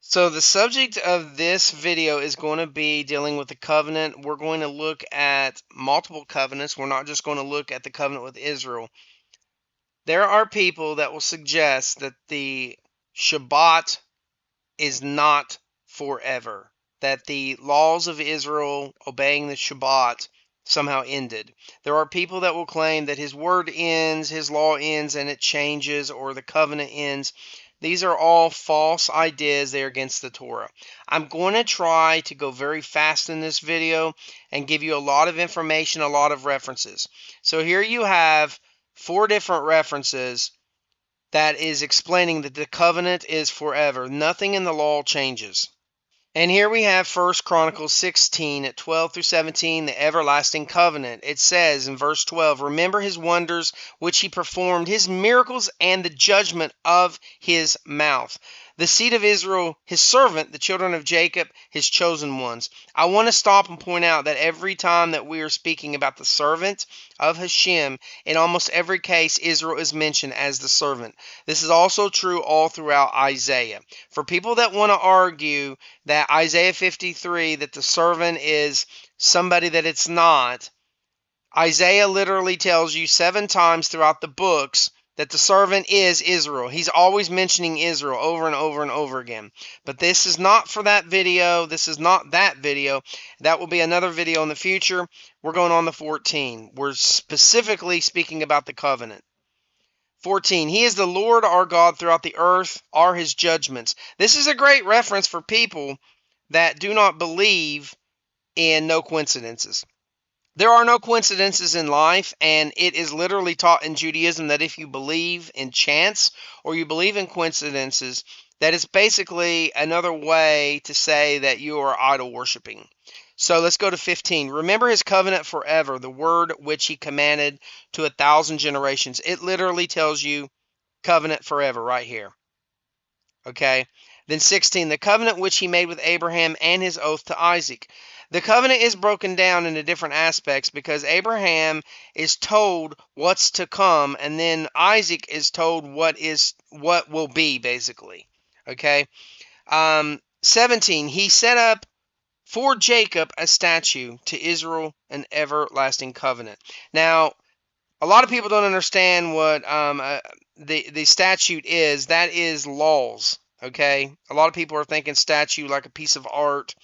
So the subject of this video is going to be dealing with the covenant. We're going to look at multiple covenants. We're not just going to look at the covenant with Israel. There are people that will suggest that the Shabbat is not forever, that the laws of Israel obeying the Shabbat somehow ended. There are people that will claim that his word ends, his law ends, and it changes, or the covenant ends. These are all false ideas. They're against the Torah. I'm going to try to go very fast in this video and give you a lot of information, a lot of references. So here you have 4 different references that is explaining that the covenant is forever. Nothing in the law changes. And here we have 1 Chronicles 16 at 12 through 17, the everlasting covenant. It says in verse 12, remember his wonders which he performed, his miracles and the judgment of his mouth. The seed of Israel, his servant, the children of Jacob, his chosen ones. I want to stop and point out that every time that we are speaking about the servant of Hashem, in almost every case, Israel is mentioned as the servant. This is also true all throughout Isaiah. For people that want to argue that Isaiah 53, that the servant is somebody that it's not, Isaiah literally tells you 7 times throughout the books that the servant is Israel. He's always mentioning Israel over and over and over again. But this is not for that video. This is not that video. That will be another video in the future. We're going on to 14. We're specifically speaking about the covenant. 14. He is the Lord our God throughout the earth are his judgments. This is a great reference for people that do not believe in no coincidences. There are no coincidences in life, and it is literally taught in Judaism that if you believe in chance or you believe in coincidences, that is basically another way to say that you are idol worshiping. So let's go to 15. Remember his covenant forever, the word which he commanded to 1,000 generations. It literally tells you covenant forever right here. Okay. Then 16, the covenant which he made with Abraham and his oath to Isaac. The covenant is broken down into different aspects because Abraham is told what's to come, and then Isaac is told what will be, basically. Okay. 17, he set up for Jacob a statue, to Israel an everlasting covenant. Now, a lot of people don't understand what the statute is. That is laws. Okay, a lot of people are thinking statue like a piece of art,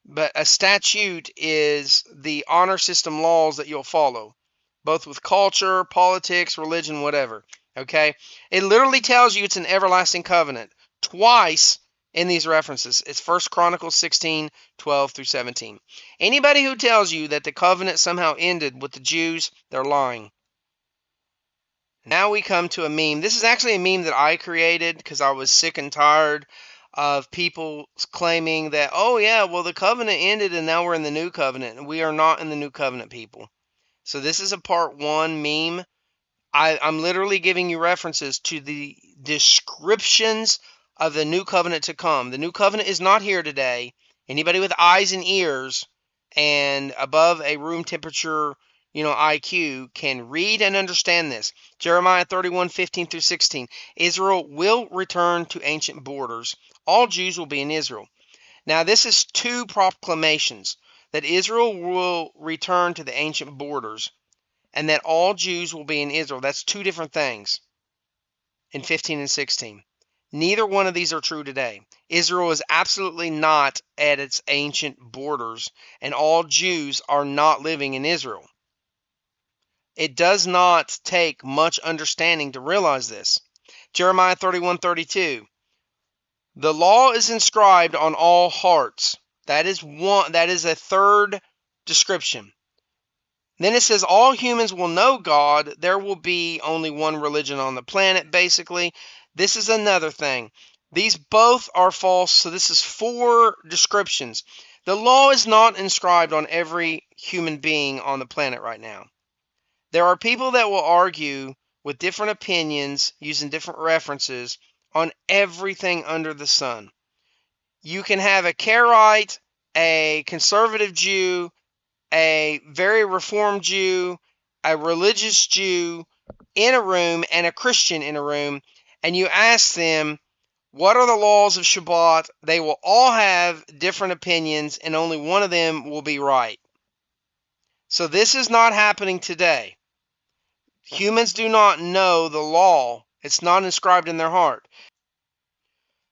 but a statute is the honor system laws that you'll follow, both with culture, politics, religion, whatever. Okay, it literally tells you it's an everlasting covenant twice in these references. It's 1 Chronicles 16, 12 through 17. Anybody who tells you that the covenant somehow ended with the Jews, they're lying. Now we come to a meme. This is actually a meme that I created because I was sick and tired of people claiming that, oh yeah, well the covenant ended and now we're in the new covenant. And we are not in the new covenant, people. So this is a part 1 meme. I'm literally giving you references to the descriptions of the new covenant to come. The new covenant is not here today. Anybody with eyes and ears and above a room temperature IQ can read and understand this. Jeremiah 31, 15 through 16. Israel will return to ancient borders. All Jews will be in Israel. Now this is 2 proclamations, that Israel will return to the ancient borders and that all Jews will be in Israel. That's 2 different things in 15 and 16. Neither one of these are true today. Israel is absolutely not at its ancient borders, and all Jews are not living in Israel. It does not take much understanding to realize this. Jeremiah 31:32. The law is inscribed on all hearts. That is a 3rd description. Then it says all humans will know God. There will be only one religion on the planet, basically. This is another thing. These both are false, so this is 4 descriptions. The law is not inscribed on every human being on the planet right now. There are people that will argue with different opinions using different references on everything under the sun. You can have a Karaite, a conservative Jew, a very reformed Jew, a religious Jew in a room, and a Christian in a room, and you ask them, What are the laws of Shabbat? They will all have different opinions, and only one of them will be right. So this is not happening today. Humans do not know the law. It's not inscribed in their heart.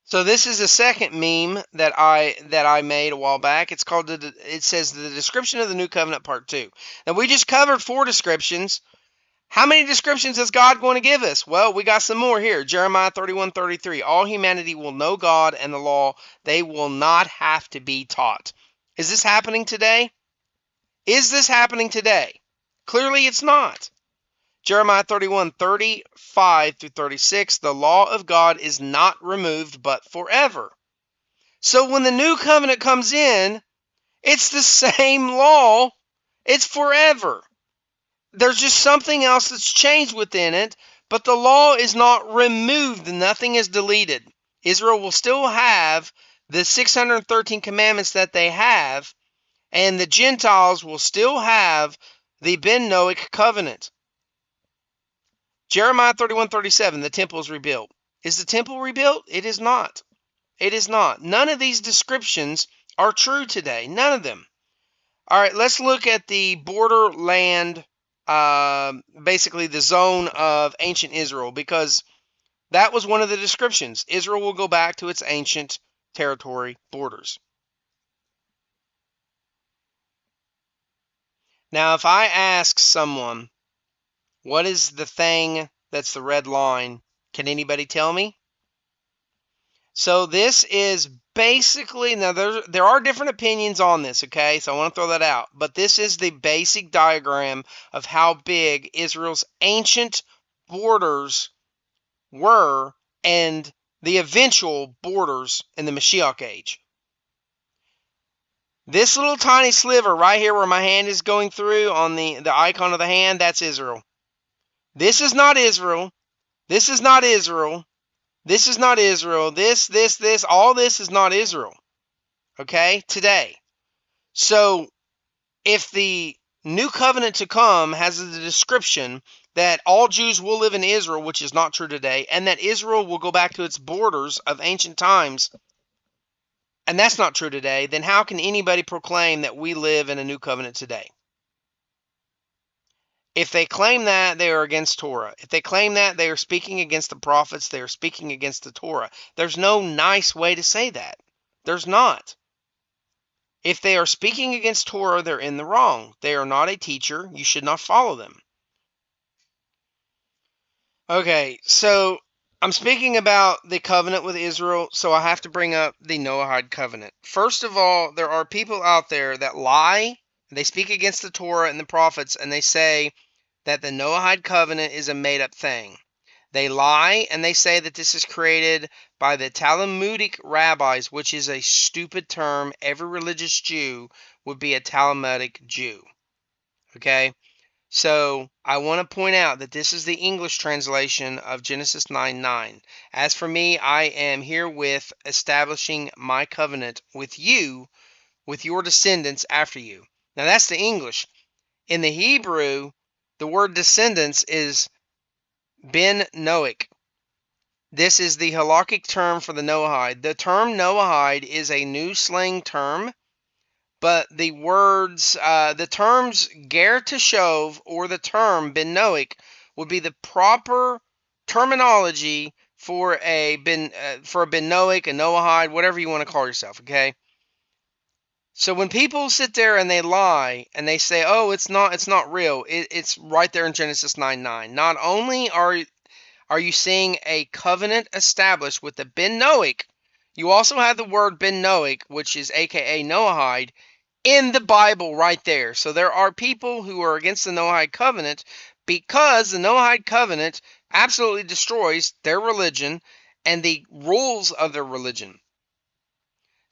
So this is a second meme that I made a while back. It's called it says the description of the new covenant part 2. Now we just covered 4 descriptions. How many descriptions is God going to give us? Well, we got some more here. Jeremiah 31:33. All humanity will know God and the law. They will not have to be taught. Is this happening today? Is this happening today? Clearly it's not. Jeremiah 31:35 through 36. The law of God is not removed, but forever. So when the new covenant comes in, it's the same law. It's forever. There's just something else that's changed within it, but the law is not removed. Nothing is deleted. Israel will still have the 613 commandments that they have, and the Gentiles will still have the Ben Noachic covenant. Jeremiah 31:37, the temple is rebuilt. Is the temple rebuilt? It is not. It is not. None of these descriptions are true today. None of them. All right, let's look at the borderland, basically the zone of ancient Israel, because that was one of the descriptions. Israel will go back to its ancient territory borders. Now, if I ask someone, what is the thing that's the red line? Can anybody tell me? So this is basically, now there are different opinions on this, okay? So I want to throw that out. But this is the basic diagram of how big Israel's ancient borders were and the eventual borders in the Mashiach age. This little tiny sliver right here where my hand is going through on the icon of the hand, that's Israel. This is not Israel. This is not Israel. This is not Israel. This, all this is not Israel. Okay? Today. So, if the new covenant to come has the description that all Jews will live in Israel, which is not true today, and that Israel will go back to its borders of ancient times, and that's not true today, then how can anybody proclaim that we live in a new covenant today? If they claim that, they are against Torah. If they claim that, they are speaking against the prophets. They are speaking against the Torah. There's no nice way to say that. There's not. If they are speaking against Torah, they're in the wrong. They are not a teacher. You should not follow them. Okay, so I'm speaking about the covenant with Israel, so I have to bring up the Noahide covenant. First of all, there are people out there that lie. They speak against the Torah and the prophets, and they say that the Noahide covenant is a made-up thing. They lie, and they say that this is created by the Talmudic rabbis, which is a stupid term. Every religious Jew would be a Talmudic Jew. Okay? So, I want to point out that this is the English translation of Genesis 9:9. As for me, I am herewith establishing my covenant with you, with your descendants after you. Now, that's the English. In the Hebrew, the word descendants is Ben Noach. This is the halakhic term for the Noahide. The term Noahide is a new slang term, but the words, the terms ger teshov or the term Ben Noach would be the proper terminology for a Ben Noach, a Noahide, whatever you want to call yourself. Okay. So when people sit there and they lie and they say, "Oh, it's not real," it's right there in Genesis 9:9. Not only are you seeing a covenant established with the Ben Noach, you also have the word Ben Noach, which is AKA Noahide, in the Bible right there. So there are people who are against the Noahide covenant because the Noahide covenant absolutely destroys their religion and the rules of their religion.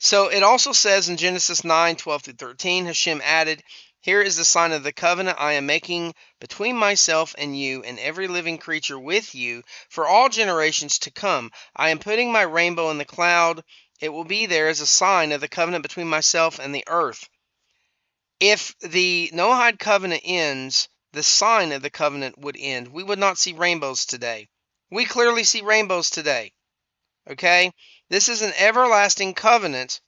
So it also says in Genesis 9:12 through 13, Hashem added, "Here is the sign of the covenant I am making between myself and you and every living creature with you for all generations to come. I am putting my rainbow in the cloud. It will be there as a sign of the covenant between myself and the earth." If the Noahide covenant ends, the sign of the covenant would end. We would not see rainbows today. We clearly see rainbows today. Okay? This is an everlasting covenant.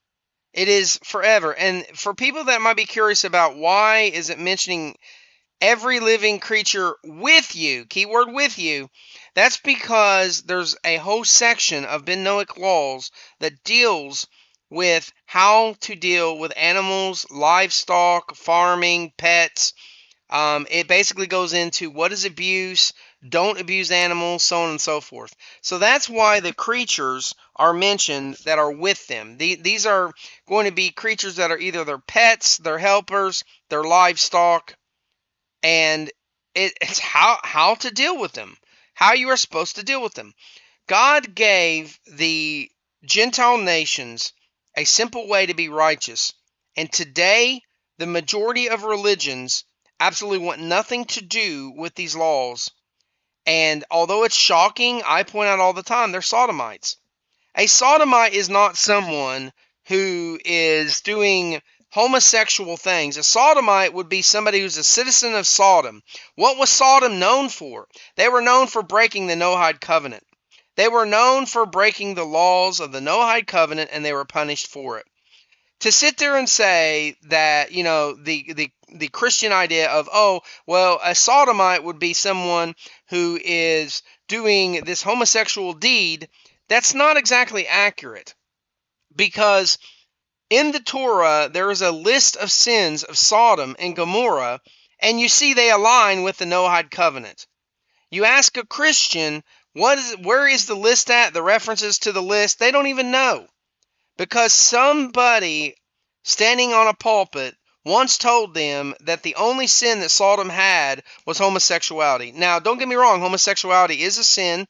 It is forever. And for people that might be curious about why is it mentioning every living creature with you, keyword with you, that's because there's a whole section of Ben Noachic laws that deals with how to deal with animals, livestock, farming, pets. It basically goes into what is abuse, don't abuse animals, so on and so forth. So that's why the creatures are mentioned that are with them. These are going to be creatures that are either their pets, their helpers, their livestock, and it's how to deal with them, how you are supposed to deal with them. God gave the Gentile nations a simple way to be righteous, and today the majority of religions absolutely want nothing to do with these laws. And although it's shocking, I point out all the time they're sodomites. A sodomite is not someone who is doing homosexual things. A sodomite would be somebody who's a citizen of Sodom. What was Sodom known for? They were known for breaking the Noahide covenant. They were known for breaking the laws of the Noahide covenant, and they were punished for it. To sit there and say that, the Christian idea of, oh, well, a sodomite would be someone who is doing this homosexual deed, that's not exactly accurate, because in the Torah there is a list of sins of Sodom and Gomorrah, and you see they align with the Noahide covenant. You ask a Christian, where is the list at, the references to the list, they don't even know, because somebody standing on a pulpit once told them that the only sin that Sodom had was homosexuality. Now, don't get me wrong, homosexuality is a sin.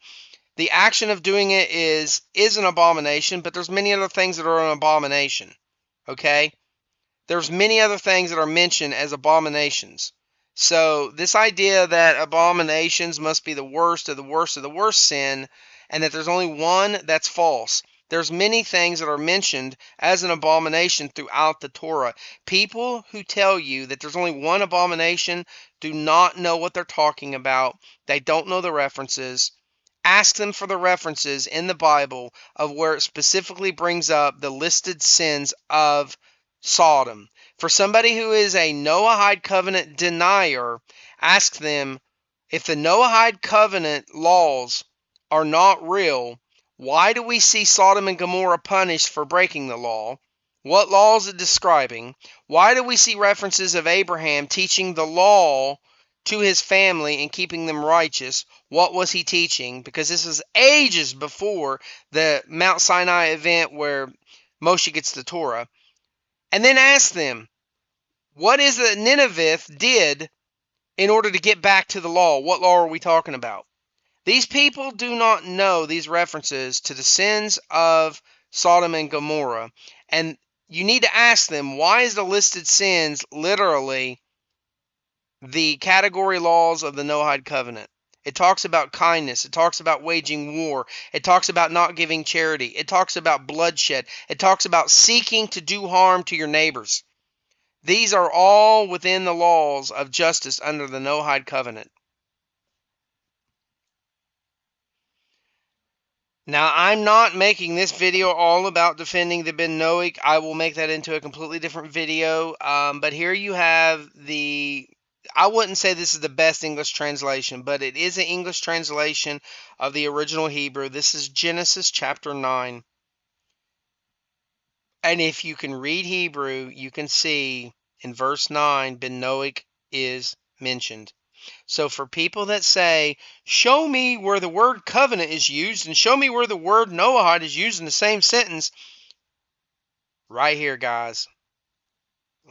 The action of doing it is an abomination, but there's many other things that are an abomination. Okay? There's many other things that are mentioned as abominations. So this idea that abominations must be the worst of the worst of the worst sin, and that there's only one, that's false. There's many things that are mentioned as an abomination throughout the Torah. People who tell you that there's only one abomination do not know what they're talking about. They don't know the references. Ask them for the references in the Bible of where it specifically brings up the listed sins of Sodom. For somebody who is a Noahide covenant denier, ask them, if the Noahide covenant laws are not real, why do we see Sodom and Gomorrah punished for breaking the law? What law is it describing? Why do we see references of Abraham teaching the law to his family and keeping them righteous? What was he teaching? Because this is ages before the Mount Sinai event where Moshe gets the Torah. And then ask them, what is it that Nineveh did in order to get back to the law? What law are we talking about? These people do not know these references to the sins of Sodom and Gomorrah. And you need to ask them, why is the listed sins literally the category laws of the Noahide covenant? It talks about kindness. It talks about waging war. It talks about not giving charity. It talks about bloodshed. It talks about seeking to do harm to your neighbors. These are all within the laws of justice under the Noahide covenant. Now, I'm not making this video all about defending the Ben Noachic. I will make that into a completely different video. But here you have I wouldn't say this is the best English translation, but it is an English translation of the original Hebrew. This is Genesis chapter 9. And if you can read Hebrew, you can see in verse 9, Ben Noachic is mentioned. So for people that say, show me where the word covenant is used and show me where the word Noahide is used in the same sentence, right here, guys.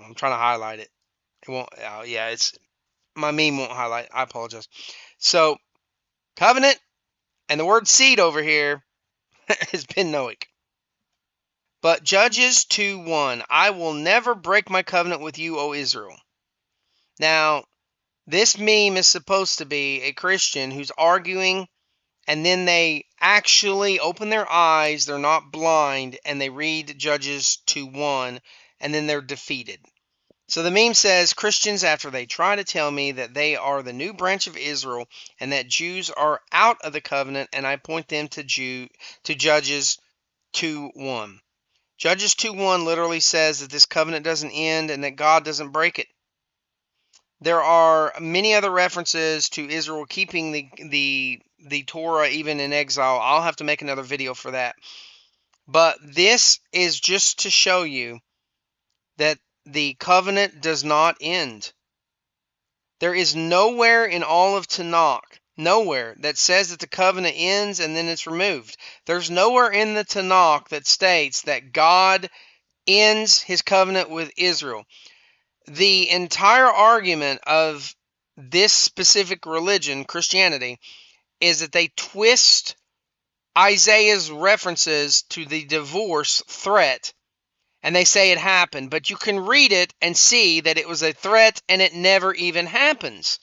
I'm trying to highlight it. It won't. Yeah, it's my meme won't highlight. I apologize. So covenant and the word seed over here has been Noachic. But Judges 2:1, I will never break my covenant with you, O Israel. Now, this meme is supposed to be a Christian who's arguing, and then they actually open their eyes, they're not blind, and they read Judges 2:1, and then they're defeated. So the meme says, Christians, after they try to tell me that they are the new branch of Israel and that Jews are out of the covenant, and I point them to Judges 2:1. Judges 2:1 literally says that this covenant doesn't end and that God doesn't break it. There are many other references to Israel keeping the Torah even in exile. I'll have to make another video for that. But this is just to show you that the covenant does not end. There is nowhere in all of Tanakh, nowhere, that says that the covenant ends and then it's removed. There's nowhere in the Tanakh that states that God ends his covenant with Israel. The entire argument of this specific religion, Christianity, is that they twist Isaiah's references to the divorce threat, and they say it happened, but you can read it and see that it was a threat and it never even happens.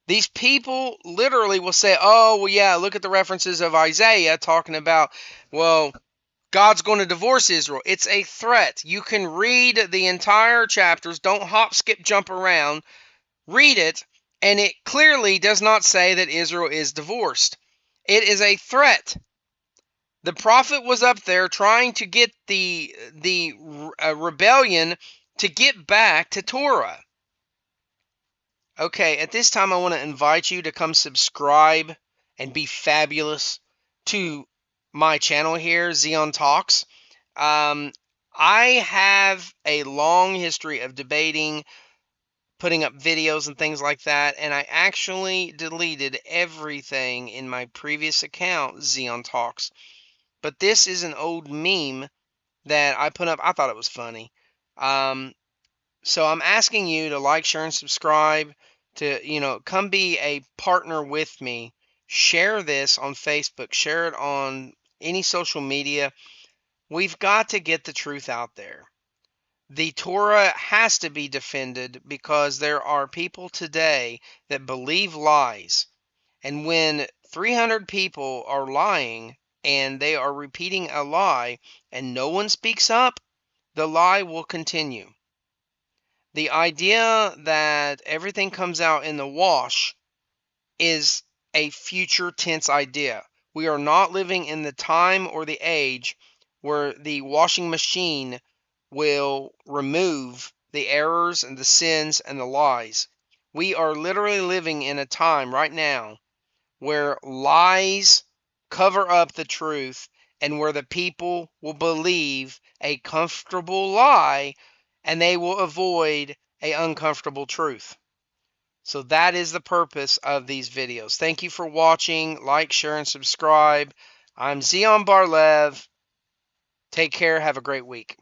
These people literally will say, oh, well, yeah, look at the references of Isaiah talking about, well, God's going to divorce Israel. It's a threat. You can read the entire chapters. Don't hop, skip, jump around. Read it, and it clearly does not say that Israel is divorced. It is a threat. The prophet was up there trying to get the rebellion to get back to Torah. Okay, at this time I want to invite you to come subscribe and be fabulous to my channel here, Tzion Talks. I have a long history of debating, putting up videos and things like that, and I actually deleted everything in my previous account, Tzion Talks. But this is an old meme that I put up. I thought it was funny. So I'm asking you to like, share, and subscribe, to, come be a partner with me. Share this on Facebook. Share it on any social media. We've got to get the truth out there. The Torah has to be defended because there are people today that believe lies. And when 300 people are lying and they are repeating a lie and no one speaks up, the lie will continue. The idea that everything comes out in the wash is a future tense idea. We are not living in the time or the age where the washing machine will remove the errors and the sins and the lies. We are literally living in a time right now where lies cover up the truth and where the people will believe a comfortable lie and they will avoid an uncomfortable truth. So that is the purpose of these videos. Thank you for watching. Like, share, and subscribe. I'm Tzion Barlev. Take care. Have a great week.